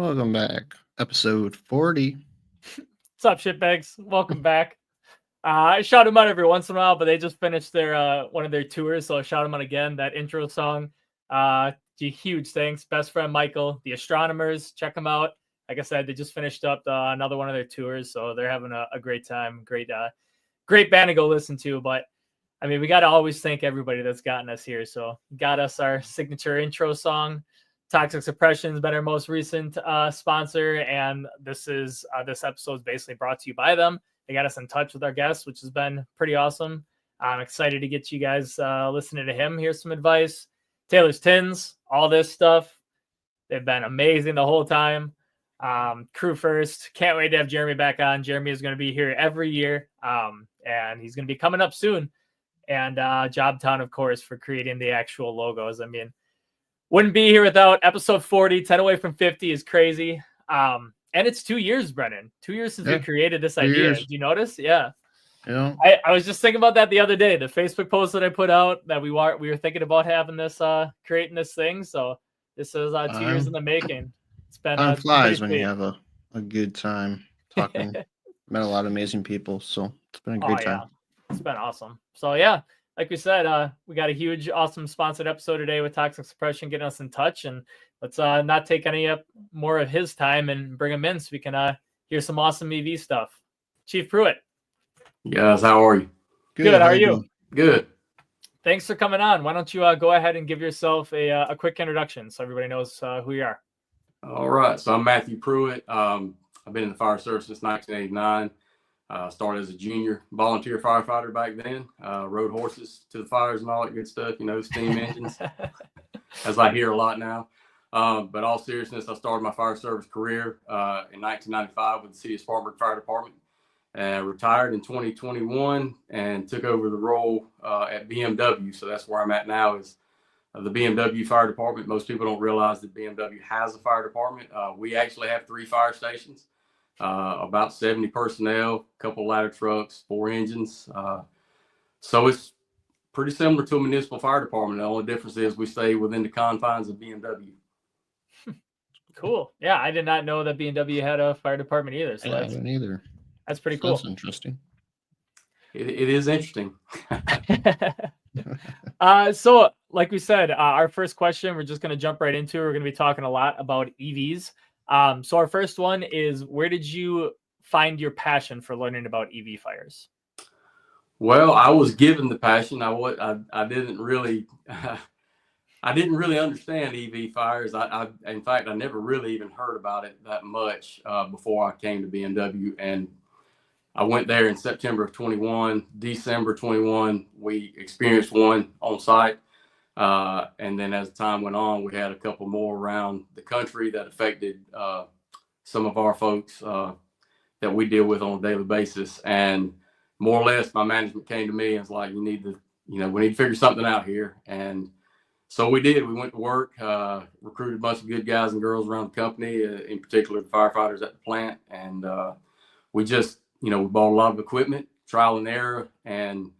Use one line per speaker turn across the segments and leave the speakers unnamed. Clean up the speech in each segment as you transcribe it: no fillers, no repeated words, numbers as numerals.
Welcome back. Episode 40.
What's up, shitbags? Welcome back. I shout them out every once in a while, but they just finished their one of their tours, so I shout them out again. That intro song, huge thanks. Best friend Michael, the Astronomers, check them out. Like I said, they just finished up another one of their tours, so they're having a great time. Great band to go listen to. But I mean, we got to always thank everybody that's gotten us here. So got us our signature intro song. Toxic Suppression has been our most recent sponsor, and this episode is basically brought to you by them. They got us in touch with our guest, which has been pretty awesome. I'm excited to get you guys listening to him. Here's some advice. Taylor's Tins, all this stuff. They've been amazing the whole time. Crew first. Can't wait to have Jeremy back on. Jeremy is going to be here every year, and he's going to be coming up soon. And Jobtown, of course, for creating the actual logos. I mean, wouldn't be here without episode 40. 10 away from 50 is crazy. And it's 2 years, Brennan. 2 years since we created this idea. Did you notice? Yeah. I was just thinking about that the other day. The Facebook post that I put out that we were thinking about having this, creating this thing. So this is 2 years in the making. It's been
time flies when you have a good time talking. Met a lot of amazing people, so it's been a great time.
Yeah. It's been awesome. So yeah, like we said, we got a huge, awesome sponsored episode today with Toxic Suppression getting us in touch, and let's not take any more of his time and bring him in so we can hear some awesome EV stuff. Chief Pruitt.
Yes, how are you?
Good. How are you?
Good.
Thanks for coming on. Why don't you go ahead and give yourself a quick introduction so everybody knows who you are.
All right. So I'm Matthew Pruitt. I've been in the fire service since 1989. Started as a junior volunteer firefighter back then. Rode horses to the fires and all that good stuff, steam engines, as I hear a lot now. But all seriousness, I started my fire service career in 1995 with the City of Spartanburg Fire Department. Retired in 2021 and took over the role at BMW. So that's where I'm at now, is the BMW Fire Department. Most people don't realize that BMW has a fire department. We actually have 3 fire stations. About 70 personnel, a couple ladder trucks, 4 engines. So it's pretty similar to a municipal fire department. The only difference is we stay within the confines of BMW.
Cool. Yeah, I did not know that BMW had a fire department either. So
I didn't either.
That's pretty cool.
That's interesting.
It is interesting.
So like we said, our first question, we're just going to jump right into. We're going to be talking a lot about EVs. So our first one is, where did you find your passion for learning about EV fires?
Well, I was given the passion. I didn't really understand EV fires. In fact, I never really even heard about it that much before I came to BMW. And I went there in September of 21, December 21. We experienced one on site. And then as time went on, we had a couple more around the country that affected some of our folks that we deal with on a daily basis. And more or less, my management came to me and was like, we need to figure something out here. And so we did. We went to work, recruited a bunch of good guys and girls around the company, in particular the firefighters at the plant. And we just, we bought a lot of equipment, trial and error. And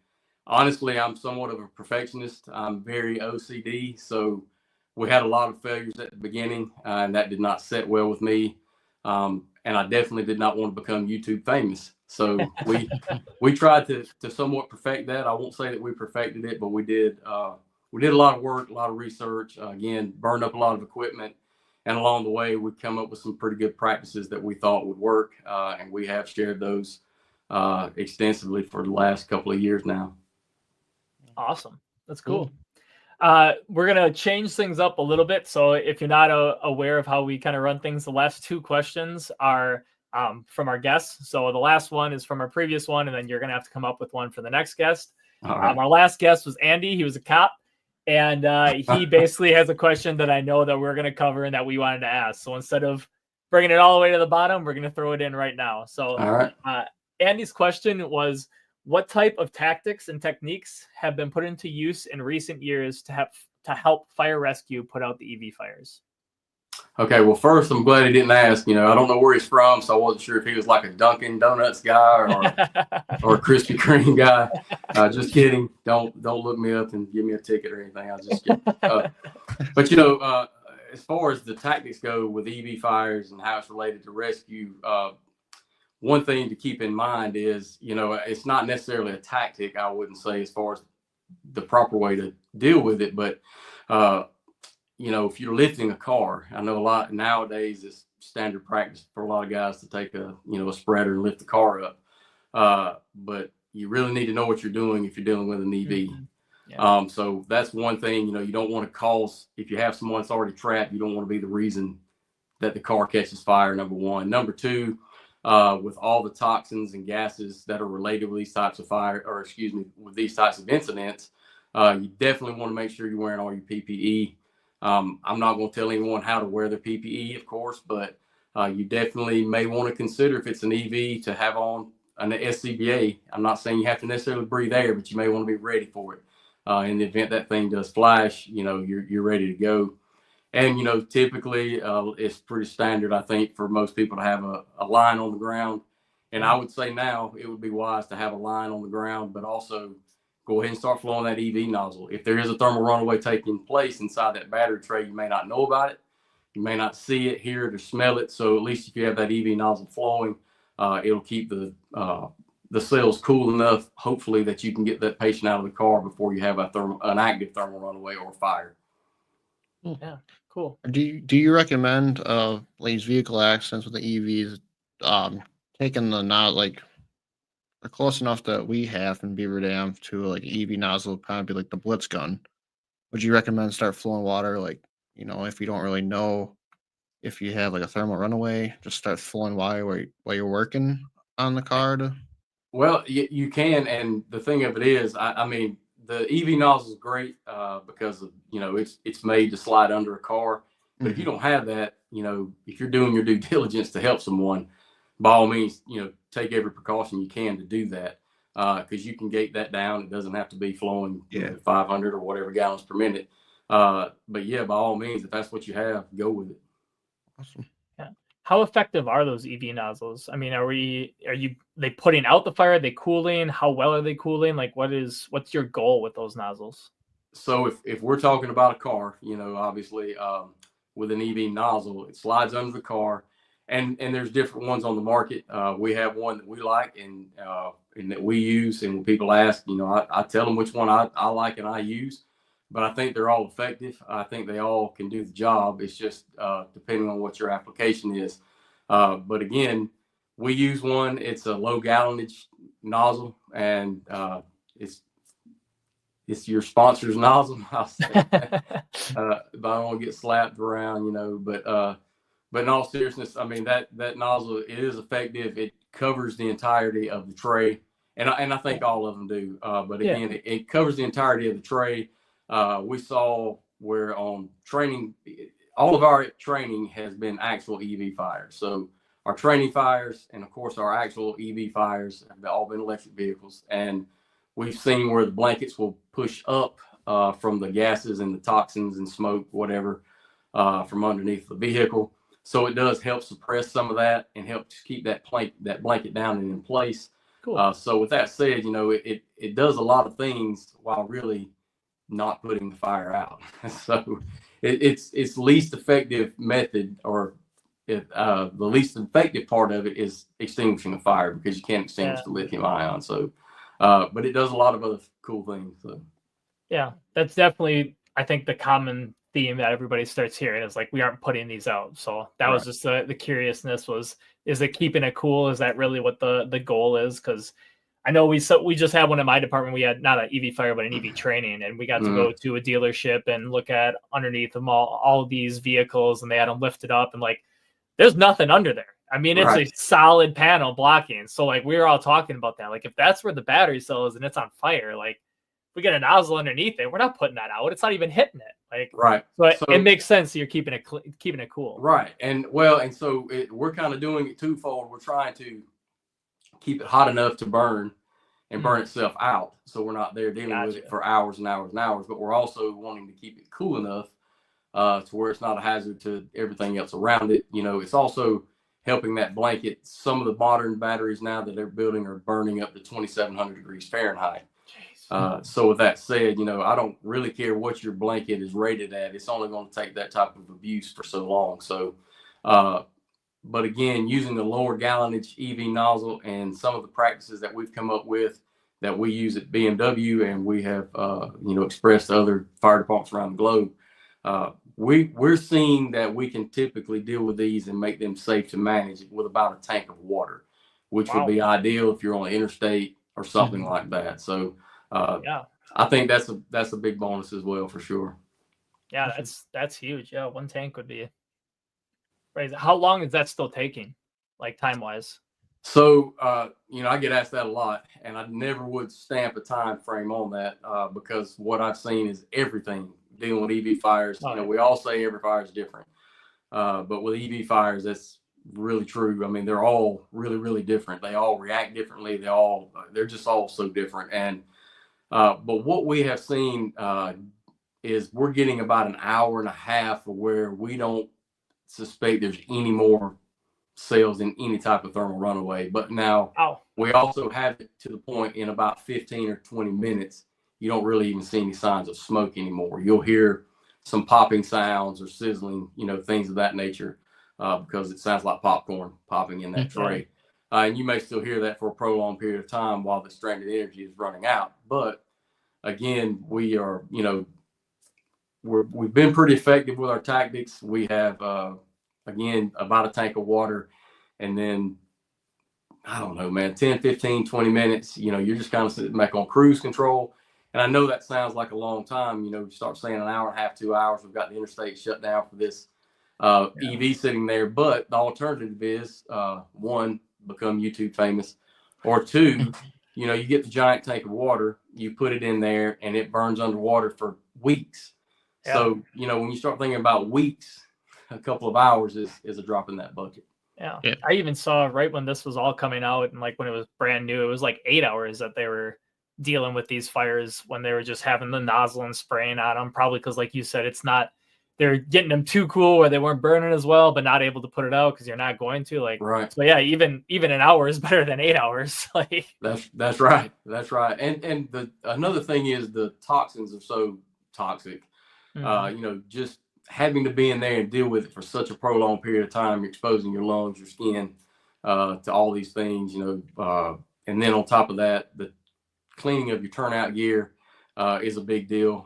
honestly, I'm somewhat of a perfectionist. I'm very OCD. So we had a lot of failures at the beginning, and that did not set well with me. And I definitely did not want to become YouTube famous. So we tried to somewhat perfect that. I won't say that we perfected it, but we did a lot of work, a lot of research, again, burned up a lot of equipment. And along the way, we've come up with some pretty good practices that we thought would work. And we have shared those extensively for the last couple of years now.
Awesome. That's cool. We're going to change things up a little bit. So if you're not aware of how we kind of run things, the last 2 questions are from our guests. So the last one is from our previous one, and then you're going to have to come up with one for the next guest.
All right.
Our last guest was Andy. He was a cop. And he basically has a question that I know that we're going to cover and that we wanted to ask. So instead of bringing it all the way to the bottom, we're going to throw it in right now. So
all right.
Andy's question was, what type of tactics and techniques have been put into use in recent years to help fire rescue put out the EV fires?
Okay, well, first, I'm glad he didn't ask. I don't know where he's from, so I wasn't sure if he was like a Dunkin' Donuts guy or a Krispy Kreme guy. Just kidding. Don't look me up and give me a ticket or anything. I was just kidding. But as far as the tactics go with EV fires and how it's related to rescue, one thing to keep in mind is, it's not necessarily a tactic, I wouldn't say, as far as the proper way to deal with it. But, if you're lifting a car, I know a lot nowadays it's standard practice for a lot of guys to take a spreader and lift the car up. But you really need to know what you're doing if you're dealing with an EV.
Mm-hmm. Yeah.
So that's one thing, you don't want to cause, if you have someone that's already trapped, you don't want to be the reason that the car catches fire, number one. Number two, with all the toxins and gases that are related with these types of with these types of incidents, you definitely want to make sure you're wearing all your PPE. I'm not going to tell anyone how to wear their PPE, of course, but you definitely may want to consider, if it's an EV, to have on an SCBA. I'm not saying you have to necessarily breathe air, but you may want to be ready for it. In the event that thing does flash, you're ready to go. And, typically it's pretty standard, I think, for most people to have a line on the ground. And I would say now it would be wise to have a line on the ground, but also go ahead and start flowing that EV nozzle. If there is a thermal runaway taking place inside that battery tray, you may not know about it. You may not see it, hear it, or smell it. So at least if you have that EV nozzle flowing, it'll keep the cells cool enough, hopefully, that you can get that patient out of the car before you have an active thermal runaway or fire.
Yeah, cool.
Do you recommend these vehicle accidents with the EVs taking the they're close enough that we have in Beaver Dam to like EV nozzle, kind of be like the blitz gun? Would you recommend start flowing water, if you don't really know if you have like a thermal runaway, just start flowing water while you're working on the car?
Well, you can, and the thing of it is, I mean, the EV nozzle is great because of, it's made to slide under a car. But if you don't have that, if you're doing your due diligence to help someone, by all means, take every precaution you can to do that, because you can gate that down. It doesn't have to be flowing 500 or whatever gallons per minute. But yeah, by all means, if that's what you have, go with it.
Awesome.
Yeah. How effective are those EV nozzles? I mean, are they putting out the fire? Are they cooling? How well are they cooling? Like, what's your goal with those nozzles?
So if we're talking about a car, obviously with an EV nozzle, it slides under the car, and there's different ones on the market. We have one that we like and that we use, and when people ask, I tell them which one I like and I use. But I think they're all effective. I think they all can do the job. It's just depending on what your application is. But again, we use one. It's a low gallonage nozzle, and it's your sponsor's nozzle. I'll say that. But I don't want to get slapped around, But in all seriousness, I mean that nozzle, it is effective. It covers the entirety of the tray, and I think all of them do. But again, it covers the entirety of the tray. We saw where on training, all of our training has been actual EV fires. So our training fires and of course our actual EV fires have all been electric vehicles. And we've seen where the blankets will push up from the gases and the toxins and smoke, whatever, from underneath the vehicle. So it does help suppress some of that and help keep that blanket down and in place.
Cool.
So with that said, it does a lot of things while really not putting the fire out. So it's least effective method, or the least effective part of it is extinguishing a fire, because you can't extinguish the lithium ion. So, but it does a lot of other cool things. So.
Yeah, that's definitely, I think, the common theme that everybody starts hearing is like, we aren't putting these out. So that was just the curiousness was, is it keeping it cool? Is that really what the goal is? Because I know we just had one in my department. We had not an EV fire, but an EV training, and we got to go to a dealership and look at underneath them all of these vehicles, and they had them lifted up, and like, there's nothing under there. I mean, it's a solid panel blocking. So like, we were all talking about that. Like, if that's where the battery cell is and it's on fire, like, we get a nozzle underneath it, we're not putting that out. It's not even hitting it. Like, so it makes sense. You're keeping it cool.
Right. And so we're kind of doing it twofold. We're trying to keep it hot enough to burn and burn itself out, so we're not there dealing with it for hours and hours and hours. But we're also wanting to keep it cool enough to where it's not a hazard to everything else around it. It's also helping that blanket. Some of the modern batteries now that they're building are burning up to 2,700 degrees Fahrenheit. So with that said, I don't really care what your blanket is rated at. It's only going to take that type of abuse for so long. So, but again, using the lower gallonage EV nozzle and some of the practices that we've come up with that we use at BMW and we have, expressed to other fire departments around the globe, we're seeing that we can typically deal with these and make them safe to manage with about a tank of water, which would be ideal if you're on an interstate or something like that. So, I think that's a big bonus as well, for sure.
Yeah, that's huge. Yeah, one tank would be crazy. How long is that still taking, like time wise?
So, I get asked that a lot, and I never would stamp a time frame on that because what I've seen is everything dealing with EV fires. We all say every fire is different, but with EV fires, that's really true. I mean, they're all really, really different. They all react differently. They're just all so different. And but what we have seen is we're getting about an hour and a half of where we don't suspect there's any more cells in any type of thermal runaway. But now we also have it to the point in about 15 or 20 minutes, you don't really even see any signs of smoke anymore. You'll hear some popping sounds or sizzling, things of that nature, because it sounds like popcorn popping in that tray. And you may still hear that for a prolonged period of time while the stranded energy is running out. But again, we are, we've been pretty effective with our tactics. We have, again, about a tank of water, and then I don't know, man, 10, 15, 20 minutes, you're just kind of sitting back on cruise control. And I know that sounds like a long time, you start saying an hour and a half, 2 hours, we've got the interstate shut down for this EV sitting there. But the alternative is one, become YouTube famous, or two, you get the giant tank of water, you put it in there and it burns underwater for weeks. So, when you start thinking about weeks, a couple of hours is a drop in that bucket.
Yeah. I even saw right when this was all coming out and like when it was brand new, it was like 8 hours that they were dealing with these fires when they were just having the nozzle and spraying on them. Probably because, like you said, they're getting them too cool where they weren't burning as well, but not able to put it out because you're not going to.
Right.
So yeah, even an hour is better than 8 hours.
That's right. That's right. And another thing is the toxins are so toxic. Just having to be in there and deal with it for such a prolonged period of time, you're exposing your lungs, your skin to all these things, and then on top of that, the cleaning of your turnout gear is a big deal.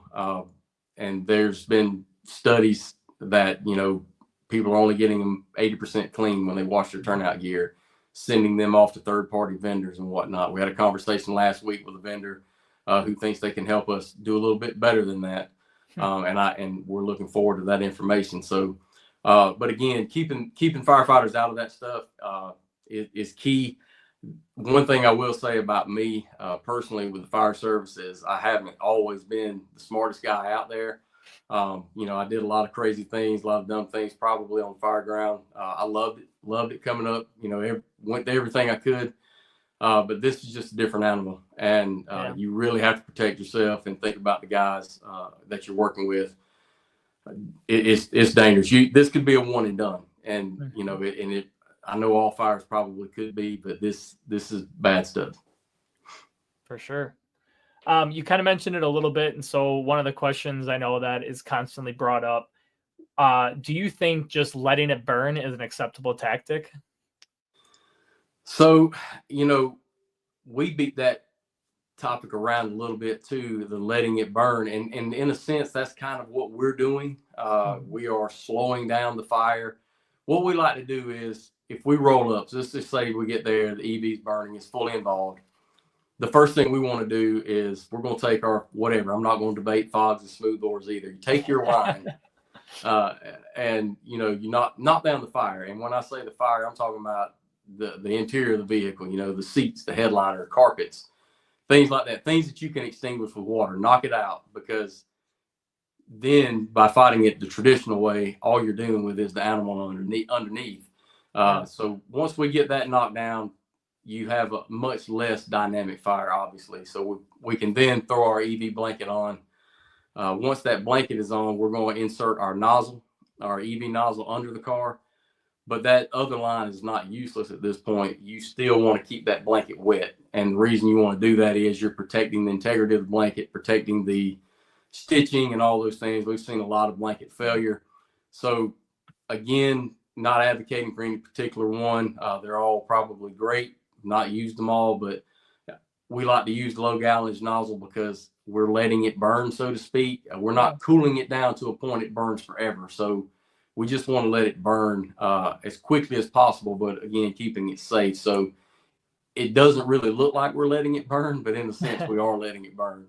And there's been studies that, people are only getting them 80% clean when they wash their turnout gear, sending them off to third-party vendors and whatnot. We had a conversation last week with a vendor who thinks they can help us do a little bit better than that. And we're looking forward to that information. So, but again, keeping firefighters out of that stuff is key. One thing I will say about me personally with the fire service is I haven't always been the smartest guy out there. I did a lot of crazy things, a lot of dumb things, probably on the fire ground. I loved it coming up. Went to everything I could. But this is just a different animal, and you really have to protect yourself and think about the guys that you're working with. It's dangerous. This could be a one and done, and I know all fires probably could be, but this is bad stuff.
For sure. You kind of mentioned it a little bit, and so one of the questions I know that is constantly brought up: do you think just letting it burn is an acceptable tactic?
So, we beat that topic around a little bit too, the letting it burn. And in a sense, that's kind of what we're doing. We are slowing down the fire. What we like to do is if we roll up, so let's just say we get there, the EV's burning, it's fully involved. The first thing we want to do is we're going to take our whatever. I'm not going to debate fogs and smooth bores either. You take your line and, you knock down the fire. And when I say the fire, I'm talking about the interior of the vehicle, the seats, the headliner, carpets, things like that, things that you can extinguish with water. Knock it out, because then by fighting it the traditional way, all you're dealing with is the animal underneath. So once we get that knocked down, you have a much less dynamic fire, obviously. So we can then throw our EV blanket on. Once that blanket is on, we're going to insert our nozzle, our EV nozzle under the car. but that other line is not useless at this point. You still want to keep that blanket wet. And the reason you want to do that is you're protecting the integrity of the blanket, protecting the stitching and all those things. We've seen a lot of blanket failure. So again, not advocating for any particular one. They're all probably great. Not used them all, but we like to use the low gallonage nozzle because we're letting it burn, so to speak. We're not cooling it down to a point it burns forever. So we just want to let it burn as quickly as possible, but again, keeping it safe. So it doesn't really look like we're letting it burn, but in a sense, we are letting it burn.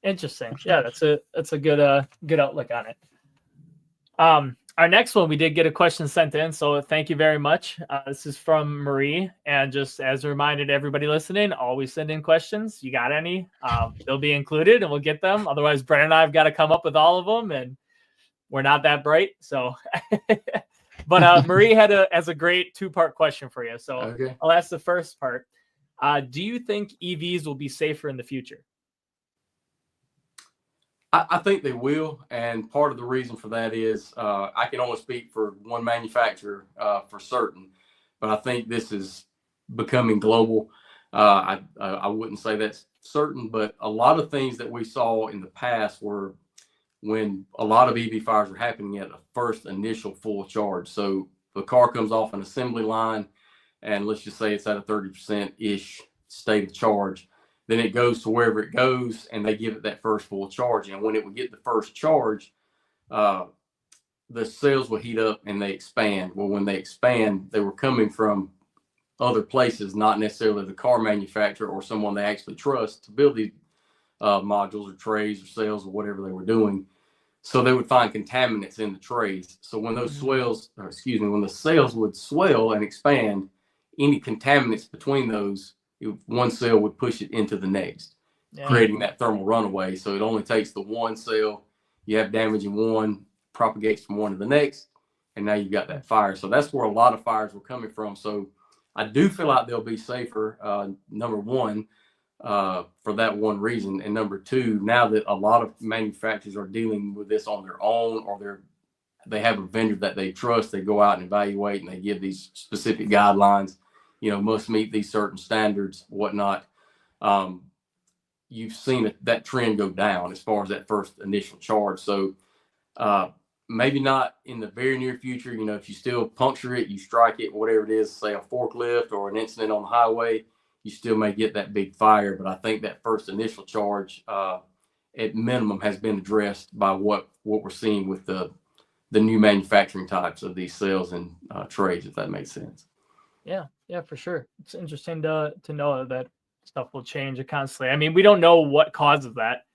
Interesting. Yeah, that's a good good outlook on it. Our next one, we did get a question sent in, so thank you very much. This is from Marie, and just as a reminder to everybody listening, always send in questions. You got any? They'll be included, and we'll get them. Otherwise, Brent and I have got to come up with all of them, and we're not that bright. So, but Marie has a great 2-part question for you. So
Okay.
I'll ask the first part. Do you think EVs will be safer in the future?
I think they will, and part of the reason for that is I can only speak for one manufacturer for certain, but I think this is becoming global. I wouldn't say that's certain, but a lot of things that we saw in the past were when a lot of EV fires were happening at a first initial full charge. So the car comes off an assembly line, and let's just say it's at a 30%-ish state of charge. Then it goes to wherever it goes, and they give it that first full charge. And when it would get the first charge, the cells will heat up and they expand. Well, when they expand, they were coming from other places, not necessarily the car manufacturer or someone they actually trust to build these modules or trays or cells or whatever they were doing. So they would find contaminants in the trays. So when those when the cells would swell and expand, any contaminants between those, one cell would push it into the next, creating that thermal runaway. So it only takes the one cell. You have damage in one, propagates from one to the next, and now you've got that fire. So that's where a lot of fires were coming from. So I do feel like they'll be safer, number one, for that one reason. And number two, now that a lot of manufacturers are dealing with this on their own, or they have a vendor that they trust, they go out and evaluate, and they give these specific guidelines, must meet these certain standards, whatnot. You've seen that trend go down as far as that first initial charge. So maybe not in the very near future. If you still puncture it, you strike it, whatever it is, say a forklift or an incident on the highway, you still may get that big fire. But I think that first initial charge, at minimum, has been addressed by what we're seeing with the new manufacturing types of these cells and trays, if that makes sense.
Yeah, for sure. It's interesting to know that stuff will change constantly. I mean, we don't know what causes that.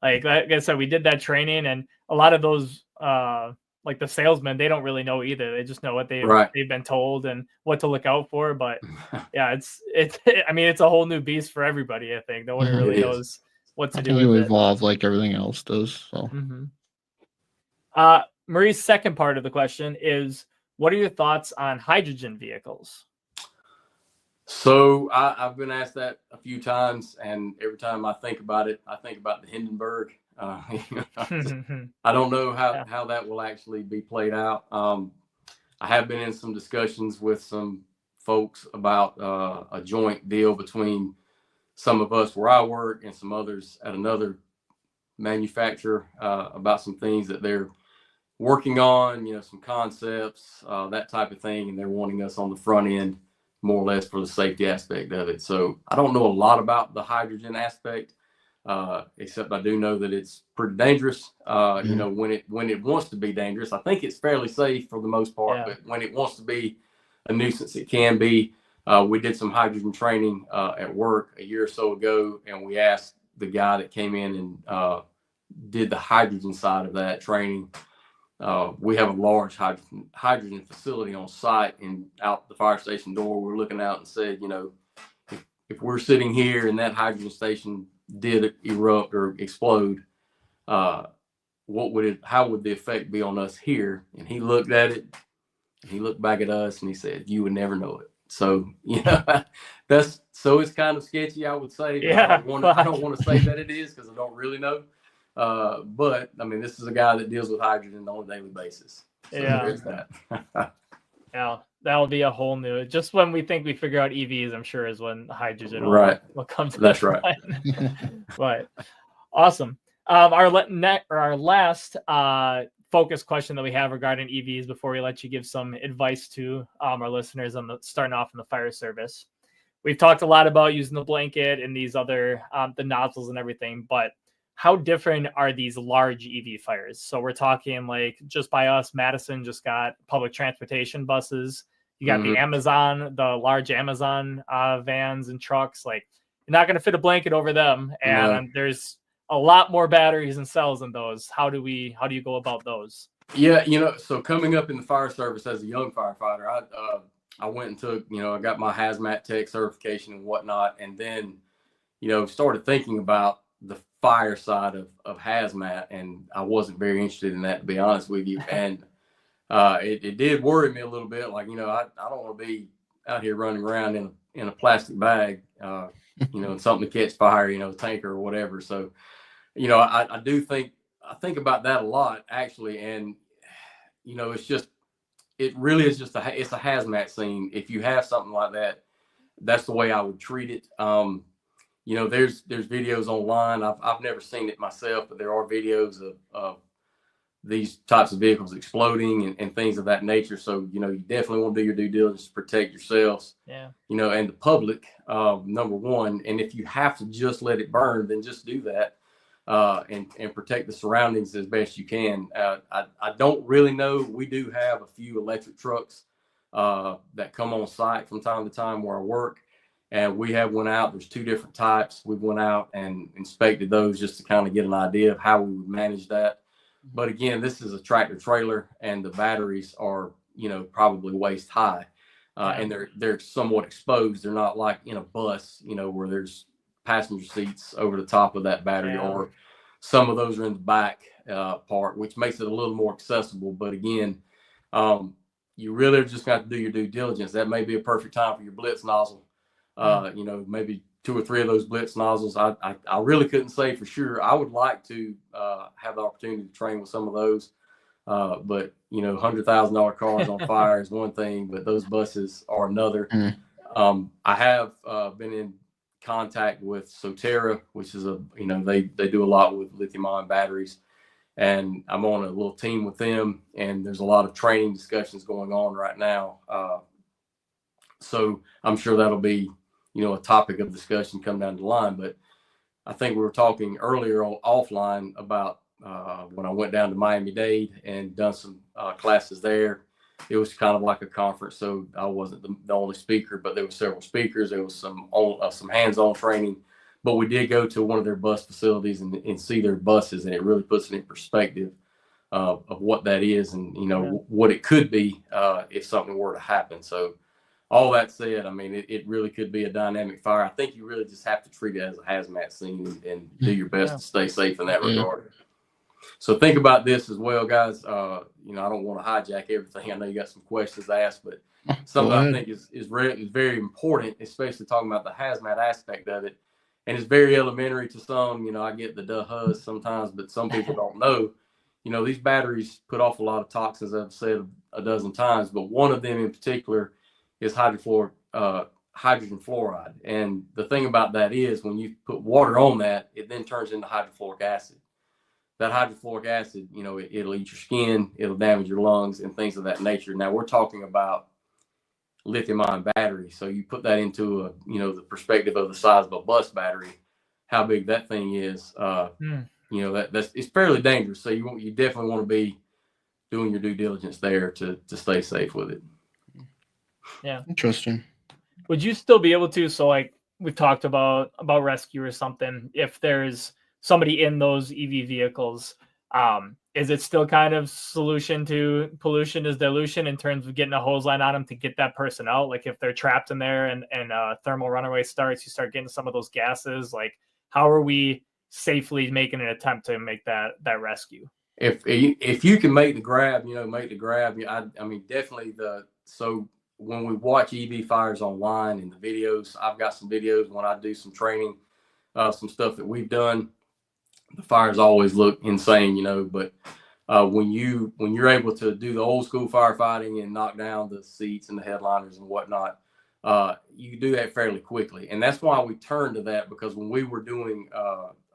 Like I said, we did that training, and a lot of those, like the salesmen, they don't really know either. They just know what they've been told and what to look out for. But yeah, it's I mean, it's a whole new beast for everybody. I think no one really knows what to do.
You evolve like everything else does. So,
Marie's second part of the question is, what are your thoughts on hydrogen vehicles?
So I've been asked that a few times, and every time I think about it, I think about the Hindenburg. I don't know how that will actually be played out. I have been in some discussions with some folks about a joint deal between some of us where I work and some others at another manufacturer about some things that they're working on, some concepts, that type of thing, and they're wanting us on the front end, more or less, for the safety aspect of it. So I don't know a lot about the hydrogen aspect, except I do know that it's pretty dangerous. When it wants to be dangerous, I think it's fairly safe for the most part, but when it wants to be a nuisance, it can be. We did some hydrogen training at work a year or so ago, and we asked the guy that came in and did the hydrogen side of that training. We have a large hydrogen facility on site, and out the fire station door, we're looking out and said, if we're sitting here and that hydrogen station did erupt or explode, how would the effect be on us here? And he looked at it, and he looked back at us, and he said, you would never know it. So, it's kind of sketchy, I would say.
Yeah.
I don't want to say that it is, because I don't really know. But I mean, this is a guy that deals with hydrogen on a daily basis. So there's that.
Yeah, that'll be a whole new. Just when we think we figure out EVs, I'm sure is when hydrogen will come to
That's
the
right.
front. But awesome. Our last focus question that we have regarding EVs before we let you give some advice to our listeners on starting off in the fire service. We've talked a lot about using the blanket and these other the nozzles and everything, but how different are these large EV fires? So we're talking like just by us, Madison just got public transportation buses. You got the Amazon, the large Amazon vans and trucks. Like you're not going to fit a blanket over them, and there's a lot more batteries and cells in those. How do you go about those?
Yeah, so coming up in the fire service as a young firefighter, I went and took, I got my hazmat tech certification and whatnot, and then, started thinking about the fire side of hazmat, and I wasn't very interested in that, to be honest with you. And it did worry me a little bit. Like, I don't want to be out here running around in a plastic bag, and something to catch fire, a tanker or whatever. So, I think about that a lot, actually. And, it really is just it's a hazmat scene. If you have something like that, that's the way I would treat it. There's videos online. I've never seen it myself, but there are videos of these types of vehicles exploding and things of that nature. So, you definitely want to do your due diligence to protect yourselves, and the public, number one. And if you have to just let it burn, then just do that, and protect the surroundings as best you can. I don't really know. We do have a few electric trucks that come on site from time to time where I work. And we have went out. There's 2 different types. We went out and inspected those just to kind of get an idea of how we would manage that. But again, this is a tractor trailer, and the batteries are, probably waist high, and they're somewhat exposed. They're not like in a bus, where there's passenger seats over the top of that battery, or some of those are in the back part, which makes it a little more accessible. But again, you really just got to do your due diligence. That may be a perfect time for your blitz nozzle. Maybe 2 or 3 of those blitz nozzles. I really couldn't say for sure. I would like to have the opportunity to train with some of those, but $100,000 cars on fire is one thing, but those buses are another. I have been in contact with Soterra, which is they do a lot with lithium-ion batteries, and I'm on a little team with them, and there's a lot of training discussions going on right now. So I'm sure that'll be a topic of discussion come down the line. But I think we were talking earlier offline about when I went down to Miami-Dade and done some classes there. It was kind of like a conference, so I wasn't the only speaker, but there were several speakers. There was some hands-on training, but we did go to one of their bus facilities and see their buses, and it really puts it in perspective of what that is and what it could be if something were to happen. So all that said, I mean, it really could be a dynamic fire. I think you really just have to treat it as a hazmat scene and do your best to stay safe in that regard. So think about this as well, guys. I don't want to hijack everything. I know you got some questions asked, but something I think is very important, especially talking about the hazmat aspect of it. And it's very elementary to some. I get the duh-huzz sometimes, but some people don't know. These batteries put off a lot of toxins, I've said a dozen times, but one of them in particular is hydrogen fluoride. And the thing about that is when you put water on that, it then turns into hydrofluoric acid. That hydrofluoric acid, it'll eat your skin, it'll damage your lungs and things of that nature. Now we're talking about lithium-ion battery. So you put that into the perspective of the size of a bus battery, how big that thing is, it's fairly dangerous. So you definitely want to be doing your due diligence there to stay safe with it.
Yeah.
Interesting.
Would you still be able to, so like we've talked about rescue or something, if there's somebody in those EV vehicles, is it still kind of solution to pollution is dilution in terms of getting a hose line on them to get that person out? Like if they're trapped in there and thermal runaway starts, you start getting some of those gases. Like how are we safely making an attempt to make that rescue?
If you can make the grab, make the grab. I mean, definitely so when we watch EV fires online and the videos, I've got some videos when I do some training, some stuff that we've done. The fires always look insane, but when you're able to do the old school firefighting and knock down the seats and the headliners and whatnot, you do that fairly quickly. And that's why we turned to that, because when we were doing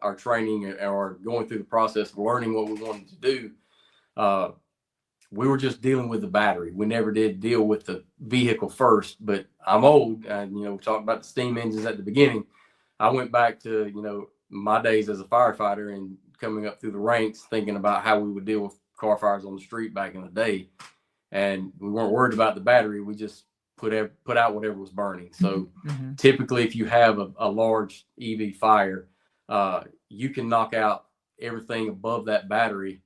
our training or going through the process of learning what we wanted to do, we were just dealing with the battery. We never did deal with the vehicle first. But I'm old, and we talked about the steam engines at the beginning. I went back to my days as a firefighter and coming up through the ranks, thinking about how we would deal with car fires on the street back in the day, and we weren't worried about the battery. We just put out whatever was burning. So typically, if you have a large EV fire, you can knock out everything above that battery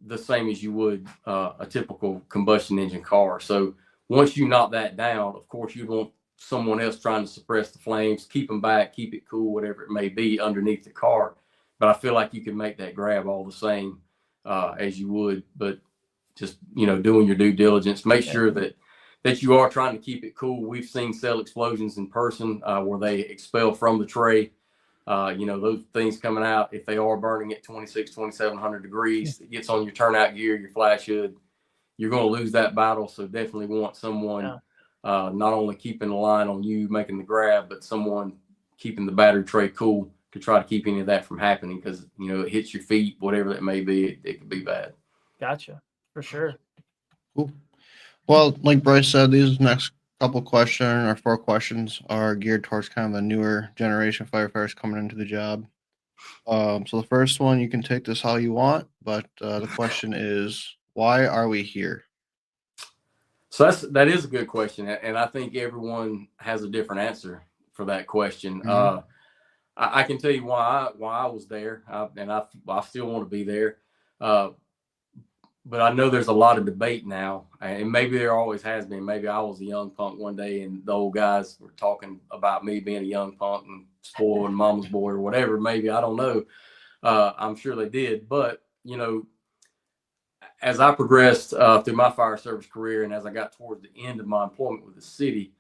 the same as you would a typical combustion engine car. So once you knock that down, of course, you want someone else trying to suppress the flames, keep them back, keep it cool, whatever it may be underneath the car. But I feel like you can make that grab all the same as you would, but just, doing your due diligence, make sure that you are trying to keep it cool. We've seen cell explosions in person where they expel from the tray. Those things coming out, if they are burning at 2,700 degrees, it gets on your turnout gear, your flash hood, you're going to lose that battle. So definitely want someone not only keeping the line on you, making the grab, but someone keeping the battery tray cool to try to keep any of that from happening, because, it hits your feet, whatever that may be, it could be bad.
Gotcha. For sure.
Cool. Well, like Bryce said, these next couple questions or 4 questions are geared towards kind of the newer generation firefighters coming into the job. So the first one, you can take this how you want, but the question is, why are we here?
So that is a good question, and I think everyone has a different answer for that question. I can tell you why I was there, and I still want to be there. But I know there's a lot of debate now, and maybe there always has been. Maybe I was a young punk one day, and the old guys were talking about me being a young punk and spoiling mama's boy or whatever. Maybe, I don't know. I'm sure they did. But, as I progressed through my fire service career, and as I got towards the end of my employment with the city,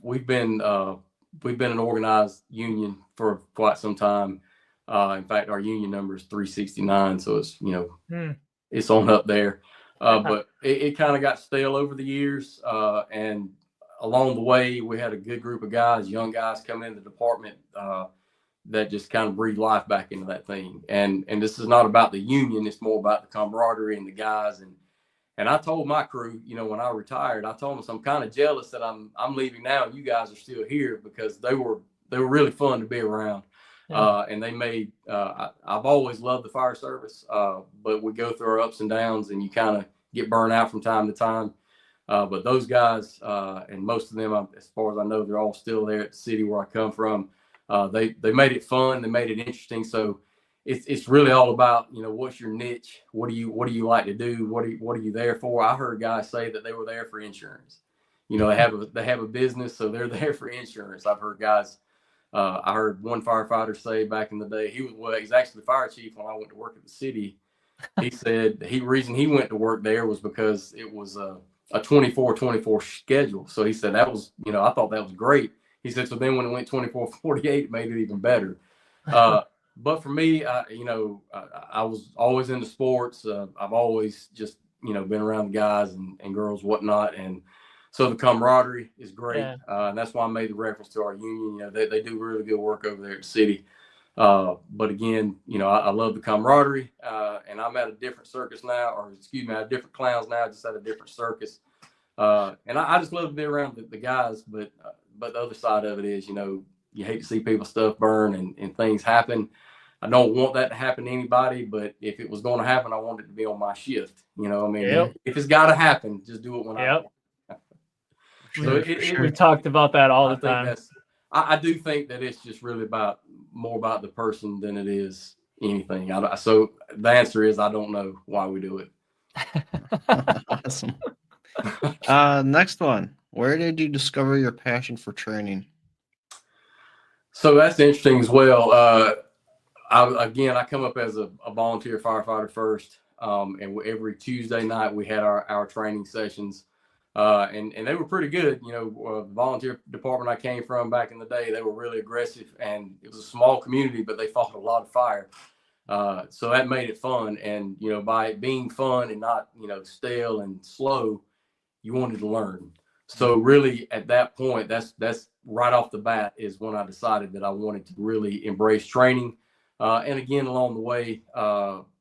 we've been an organized union for quite some time. In fact, our union number is 369, so it's it's on up there. But it kind of got stale over the years, and along the way, we had a good group of guys, young guys, come in the department that just kind of breathed life back into that thing. And this is not about the union; it's more about the camaraderie and the guys. And I told my crew, when I retired, I told them, I'm kind of jealous that I'm leaving now, and you guys are still here, because they were really fun to be around. And they made, I've always loved the fire service, but we go through our ups and downs, and you kind of get burned out from time to time. But those guys, and most of them, as far as I know, they're all still there at the city where I come from. They made it fun. They made it interesting. So it's really all about, what's your niche? What do you like to do? What are you there for? I heard guys say that they were there for insurance. They have a business, so they're there for insurance. I've heard guys. I heard one firefighter say back in the day, he's actually the fire chief when I went to work at the city. He said the reason he went to work there was because it was a 24/24 schedule. So he said that was, I thought that was great. He said, so then when it went 24/48, it made it even better. But for me, I was always into sports. I've always just, been around the guys and girls, whatnot. And so the camaraderie is great. And that's why I made the reference to our union. They do really good work over there at the city. But again, I love the camaraderie. And I'm at a different circus now, I have different clowns now, just at a different circus. And I just love to be around the guys. But the other side of it is, you hate to see people's stuff burn and things happen. I don't want that to happen to anybody, but if it was going to happen, I want it to be on my shift. If it's got to happen, just do it when I
So we talked about that all the time.
I do think that it's just really more about the person than it is anything. So the answer is, I don't know why we do it.
Awesome. Next one. Where did you discover your passion for training?
So that's interesting as well. I come up as a volunteer firefighter first. And every Tuesday night we had our training sessions. And they were pretty good. The volunteer department I came from back in the day, they were really aggressive, and it was a small community, but they fought a lot of fire. So that made it fun. And, you know, by it being fun and not, you know, stale and slow, you wanted to learn. So really at that point, that's right off the bat is when I decided that I wanted to really embrace training. And again, along the way,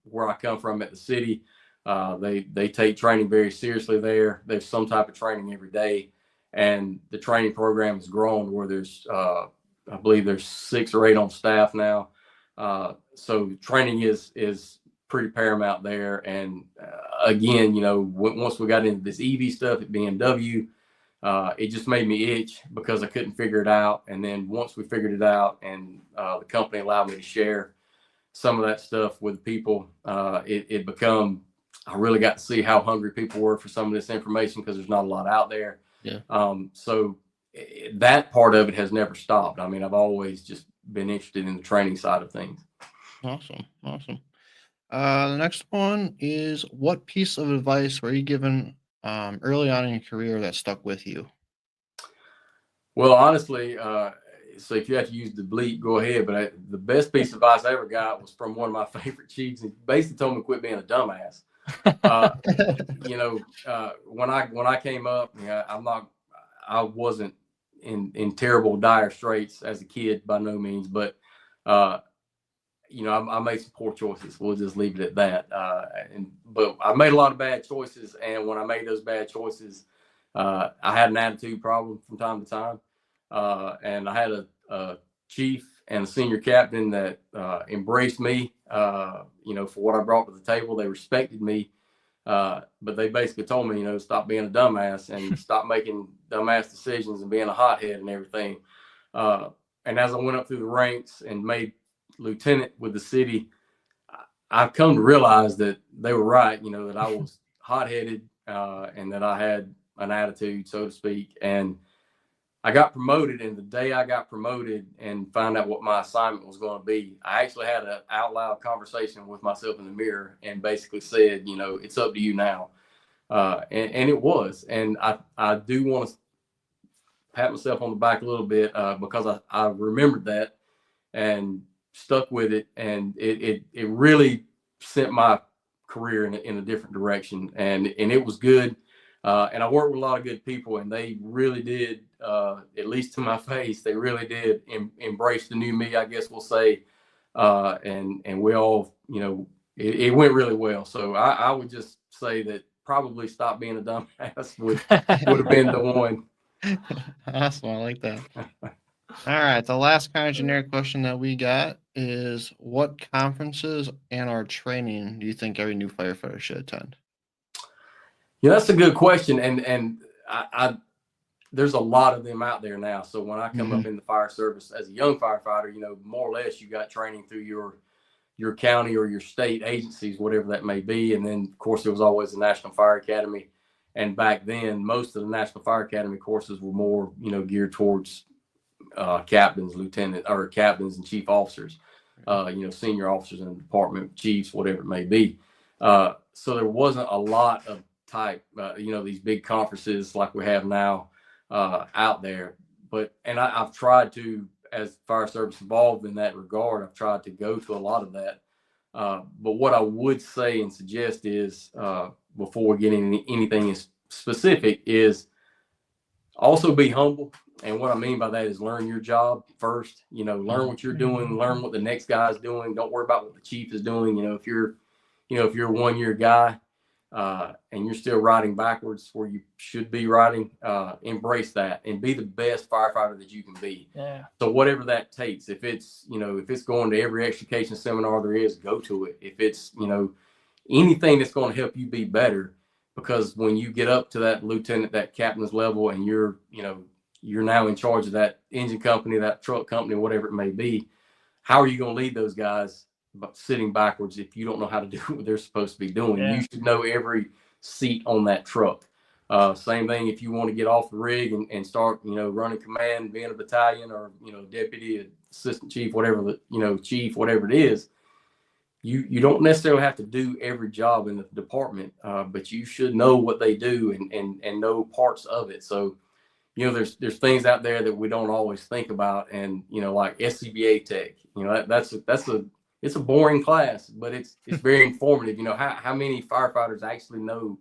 where I come from at the city, they take training very seriously there. There's some type of training every day. And the training program has grown where there's, I believe there's 6 or 8 on staff now. So training is pretty paramount there. And again, you know, once we got into this EV stuff at BMW, it just made me itch because I couldn't figure it out. And then once we figured it out and the company allowed me to share some of that stuff with people, it become, I really got to see how hungry people were for some of this information because there's not a lot out there.
Yeah.
So that part of it has never stopped. I mean, I've always just been interested in the training side of things.
Awesome. The next one is, what piece of advice were you given early on in your career that stuck with you?
Well, honestly, so if you have to use the bleep, go ahead. But the best piece of advice I ever got was from one of my favorite chiefs. He basically told me to quit being a dumbass. You know, when I came up, I wasn't in terrible dire straits as a kid by no means, but you know, I made some poor choices. We'll just leave it at that. But I made a lot of bad choices, and when I made those bad choices, I had an attitude problem from time to time. And I had a chief and a senior captain that embraced me, you know, for what I brought to the table. They respected me, but they basically told me, you know, stop being a dumbass and stop making dumbass decisions and being a hothead and everything. And as I went up through the ranks and made lieutenant with the city, I've come to realize that they were right, you know, that I was hot-headed and that I had an attitude, so to speak. And I got promoted, and the day I got promoted and found out what my assignment was going to be, I actually had an out loud conversation with myself in the mirror and basically said, you know, it's up to you now. And it was. And I do want to pat myself on the back a little bit because I remembered that and stuck with it. And it really sent my career in a different direction. And it was good. And I worked with a lot of good people, and they really did, at least to my face, they really did embrace the new me, I guess we'll say. And we all, you know, it went really well. So I would just say that probably stop being a dumbass would have been the one.
Awesome. I like that. All right. The last kind of generic question that we got is, what conferences and or training do you think every new firefighter should attend?
Yeah, that's a good question. And I there's a lot of them out there now. So when I come up in the fire service as a young firefighter, you know, more or less you got training through your county or your state agencies, whatever that may be. And then of course there was always the National Fire Academy. And back then, most of the National Fire Academy courses were more, you know, geared towards captains, lieutenant, or captains and chief officers, you know, senior officers in the department, chiefs, whatever it may be. So there wasn't a lot of type, you know, these big conferences like we have now out there. But I've tried to, as fire service involved in that regard, I've tried to go to a lot of that. But what I would say and suggest is, before we get into anything specific, is also be humble. And what I mean by that is learn your job first. You know, learn what you're doing, learn what the next guy's doing. Don't worry about what the chief is doing. You know, if you're a 1-year guy and you're still riding backwards where you should be riding, embrace that and be the best firefighter that you can be.
Yeah.
So whatever that takes, if it's going to every extrication seminar there is, go to it. If it's, you know, anything that's going to help you be better, because when you get up to that lieutenant, that captain's level, and you're now in charge of that engine company, that truck company, whatever it may be, how are you going to lead those guys sitting backwards if you don't know how to do what they're supposed to be doing? Yeah. You should know every seat on that truck. Same thing if you want to get off the rig and start, you know, running command, being a battalion or, you know, deputy, assistant chief, whatever, chief, whatever it is. You don't necessarily have to do every job in the department, but you should know what they do and know parts of it. So, you know, there's things out there that we don't always think about, and, you know, like SCBA tech, you know, that's it's a boring class, but it's very informative. You know, how many firefighters actually know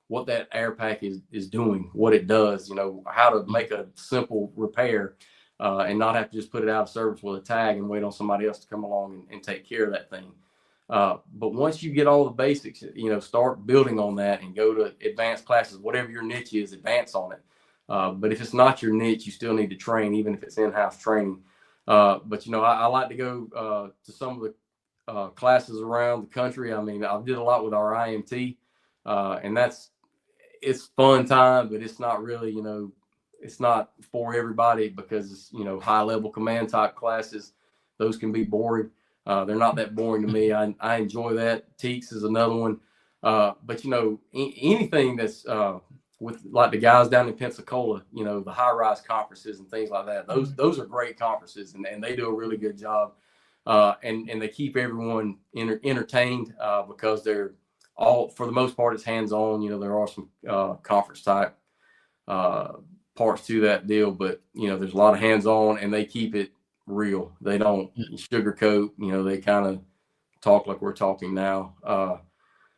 what that air pack is doing, what it does, you know, how to make a simple repair and not have to just put it out of service with a tag and wait on somebody else to come along and take care of that thing. But once you get all the basics, you know, start building on that and go to advanced classes, whatever your niche is, advance on it. But if it's not your niche, you still need to train, even if it's in-house training. But, you know, I like to go to some of the classes around the country. I mean, I did a lot with our IMT, and it's fun time, but it's not really, you know, it's not for everybody because it's, you know, high level command type classes. Those can be boring. They're not that boring to me. I enjoy that. Teaks is another one. But, you know, anything that's with like the guys down in Pensacola, you know, the high rise conferences and things like that. Those are great conferences and they do a really good job. And they keep everyone entertained because they're all, for the most part, it's hands-on. You know, there are some conference type parts to that deal, but you know, there's a lot of hands-on and they keep it real. They don't sugarcoat, you know, they kind of talk like we're talking now.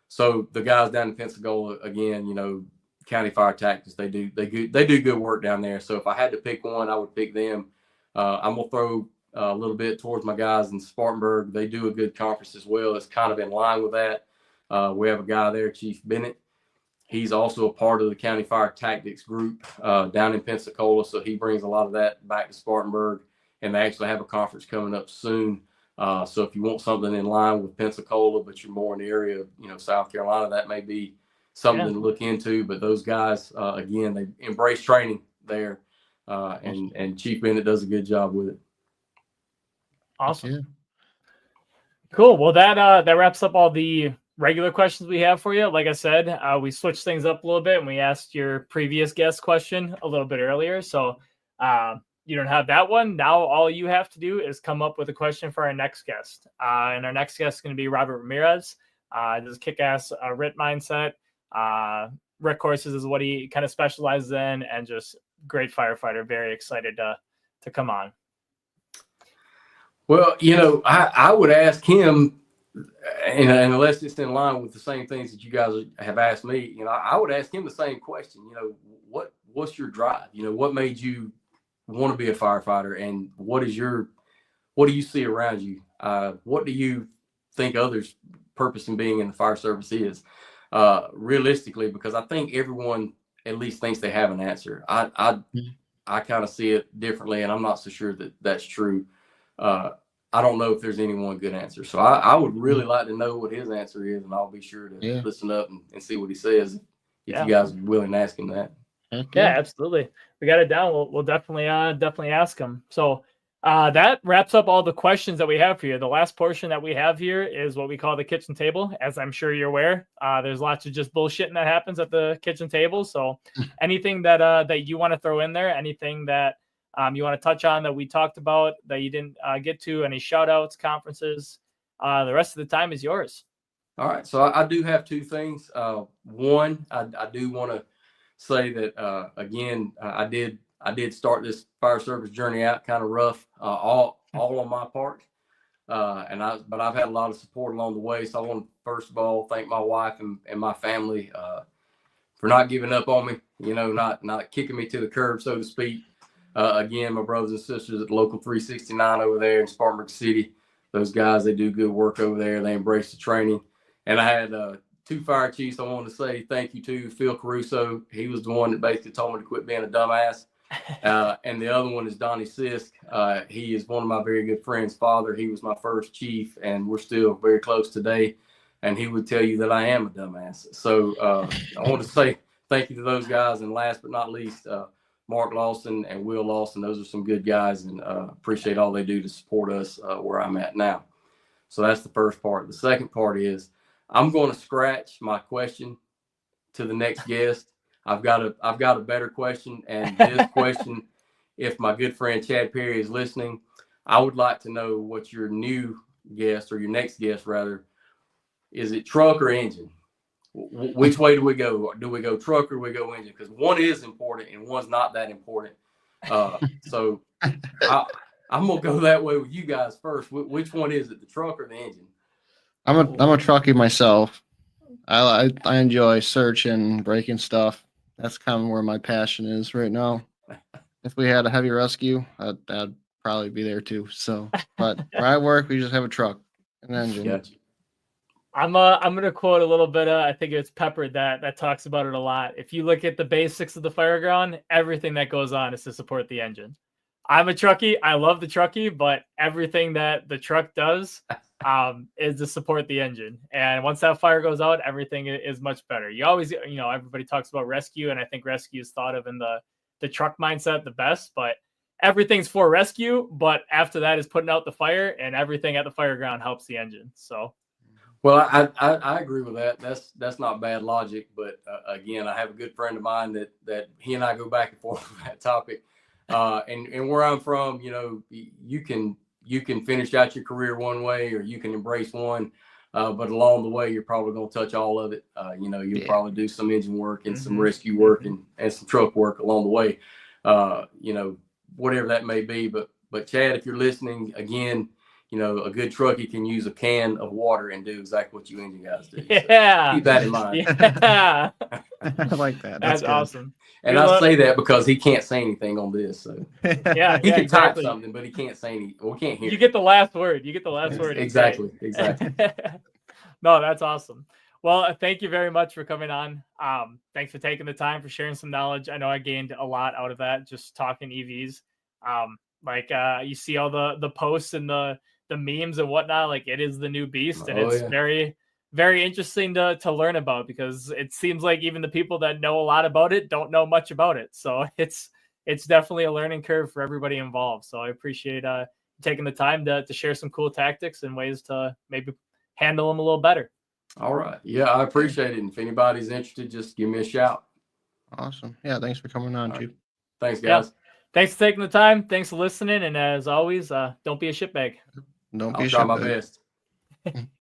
So the guys down in Pensacola, again, you know, County Fire Tactics, they do good work down there. So if I had to pick one, I would pick them. I'm gonna throw a little bit towards my guys in Spartanburg. They do a good conference as well. It's kind of in line with that. We have a guy there, Chief Bennett. He's also a part of the County Fire Tactics group down in Pensacola. So he brings a lot of that back to Spartanburg, and they actually have a conference coming up soon. So if you want something in line with Pensacola, but you're more in the area of, you know, South Carolina, that may be something to look into. But those guys, again, they embrace training there, and Chief Bennett does a good job with it.
Awesome.
Yeah.
Cool. Well, that wraps up all the regular questions we have for you. Like I said, we switched things up a little bit and we asked your previous guest question a little bit earlier. So you don't have that one. Now all you have to do is come up with a question for our next guest. And our next guest is going to be Robert Ramirez. This is kick-ass RIT mindset. RIT courses is what he kind of specializes in, and just great firefighter. Very excited to come on.
Well, you know, I would ask him, and unless it's in line with the same things that you guys have asked me, you know, I would ask him the same question. You know, what's your drive? You know, what made you want to be a firefighter, and what do you see around you? What do you think others' purpose in being in the fire service is? Realistically, because I think everyone at least thinks they have an answer. I kind of see it differently, and I'm not so sure that that's true. I don't know if there's any one good answer. So I would really like to know what his answer is, and I'll be sure to listen up and see what he says if you guys are willing to ask him that.
Yeah, absolutely. We got it down. We'll definitely ask him. So that wraps up all the questions that we have for you. The last portion that we have here is what we call the kitchen table. As I'm sure you're aware, there's lots of just bullshitting that happens at the kitchen table. So anything that you want to throw in there, anything that you want to touch on that we talked about that you didn't get to, any shout outs, conferences, the rest of the time is yours.
All right. So I do have two things. One, I do want to say that, again, I did start this fire service journey out kind of rough, all on my part. But I've had a lot of support along the way. So I want to, first of all, thank my wife and my family, for not giving up on me, you know, not kicking me to the curb, so to speak. Again, my brothers and sisters at Local 369 over there in Spartanburg City, those guys, they do good work over there. They embrace the training. And I had two fire chiefs I wanted to say thank you to. Phil Caruso, he was the one that basically told me to quit being a dumbass. And the other one is Donnie Sisk. He is one of my very good friends' father. He was my first chief, and we're still very close today. And he would tell you that I am a dumbass. So I want to say thank you to those guys. And last but not least, Mark Lawson and Will Lawson, those are some good guys, and appreciate all they do to support us where I'm at now. So that's the first part. The second part is I'm going to scratch my question to the next guest. I've got a better question, and this question, if my good friend Chad Perry is listening, I would like to know what your new guest, or your next guest rather, is it truck or engine? Which way do we go? Do we go truck or do we go engine? Because one is important and one's not that important. So I'm gonna go that way with you guys first. Which one is it, the truck or the engine?
I'm a truckie myself. I enjoy searching, breaking stuff. That's kind of where my passion is right now. If we had a heavy rescue, I'd probably be there too. So, but where I work, we just have a truck, an engine.
Gotcha.
I'm gonna quote a little bit. I think it's Pepper that talks about it a lot. If you look at the basics of the fireground, everything that goes on is to support the engine. I'm a truckie. I love the truckie, but everything that the truck does is to support the engine. And once that fire goes out, everything is much better. You always, everybody talks about rescue, and I think rescue is thought of in the truck mindset the best. But everything's for rescue, but after that is putting out the fire, and everything at the fire ground helps the engine. So.
Well, I agree with that. That's not bad logic, but again, I have a good friend of mine that he and I go back and forth with that topic. And where I'm from, you can finish out your career one way, or you can embrace one, but along the way, you're probably going to touch all of it. You'll probably do some engine work and some rescue work and some truck work along the way. Whatever that may be. But Chad, if you're listening, again, a good truckie can use a can of water and do exactly what you engine guys do.
Yeah.
So keep that in mind.
Yeah.
I like that.
That's awesome.
And I say that because he can't say anything on this. So
yeah,
he can
exactly.
type something, but he can't say anything. We can't hear.
You get the last word.
Exactly.
No, that's awesome. Well, thank you very much for coming on. Thanks for taking the time, for sharing some knowledge. I know I gained a lot out of that, just talking EVs. You see all the posts and the memes and whatnot, like it is the new beast, and it's very, very interesting to learn about, because it seems like even the people that know a lot about it don't know much about it. So it's definitely a learning curve for everybody involved. So I appreciate taking the time to share some cool tactics and ways to maybe handle them a little better.
All right. Yeah, I appreciate it. And if anybody's interested, just give me a shout.
Awesome. Yeah, thanks for coming on, Chief.
Thanks, guys.
Yeah. Thanks for taking the time. Thanks for listening. And as always, don't be a shitbag.
Don't be a
I'll try
shitbag.
my best.